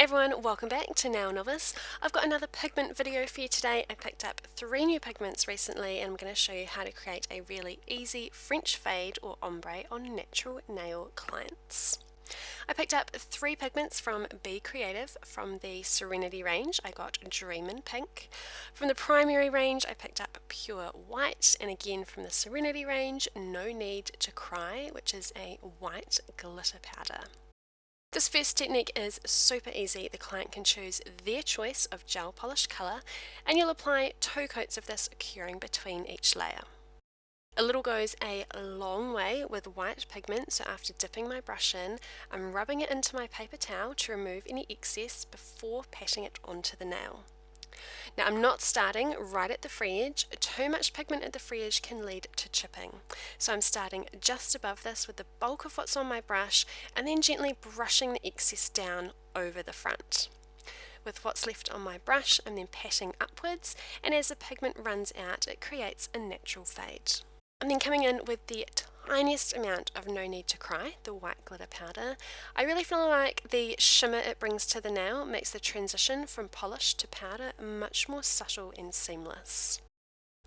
Everyone, welcome back to NailNovice. I've got another pigment video for you today. I picked up 3 new pigments recently and I'm going to show you how to create a really easy French fade or ombre on natural nail clients. I picked up 3 pigments from Be Creative. From the Serenity range I got Dreamin' Pink. From the Primary range I picked up Pure White, and again from the Serenity range No Need to Cry, which is a white glitter powder. This first technique is super easy. The client can choose their choice of gel polish colour and you'll apply 2 coats of this, curing between each layer. A little goes a long way with white pigment, so after dipping my brush in, I'm rubbing it into my paper towel to remove any excess before patting it onto the nail. Now I'm not starting right at the free edge. Too much pigment at the free edge can lead to chipping. So I'm starting just above this with the bulk of what's on my brush and then gently brushing the excess down over the front. With what's left on my brush, I'm then patting upwards, and as the pigment runs out it creates a natural fade. I'm then coming in with the tiniest amount of No Need to Cry, the white glitter powder. I really feel like the shimmer it brings to the nail makes the transition from polish to powder much more subtle and seamless.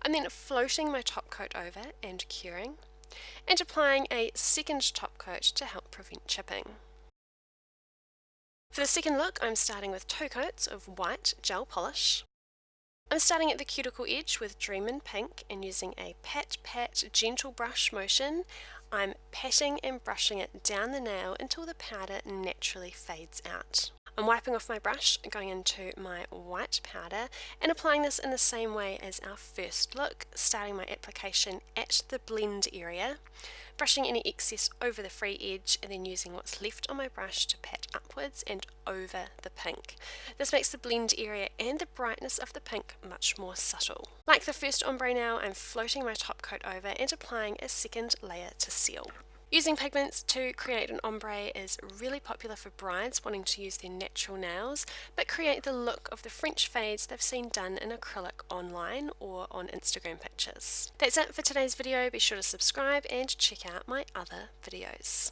I'm then floating my top coat over and curing, and applying a second top coat to help prevent chipping. For the second look, I'm starting with 2 coats of white gel polish. I'm starting at the cuticle edge with Dreamin' Pink and using a pat gentle brush motion. I'm patting and brushing it down the nail until the powder naturally fades out. I'm wiping off my brush, going into my white powder and applying this in the same way as our first look, starting my application at the blend area, brushing any excess over the free edge and then using what's left on my brush to pat upwards and over the pink. This makes the blend area and the brightness of the pink much more subtle. Like the first ombre now, I'm floating my top coat over and applying a second layer to seal. Using pigments to create an ombre is really popular for brides wanting to use their natural nails but create the look of the French fades they've seen done in acrylic online or on Instagram pictures. That's it for today's video. Be sure to subscribe and check out my other videos.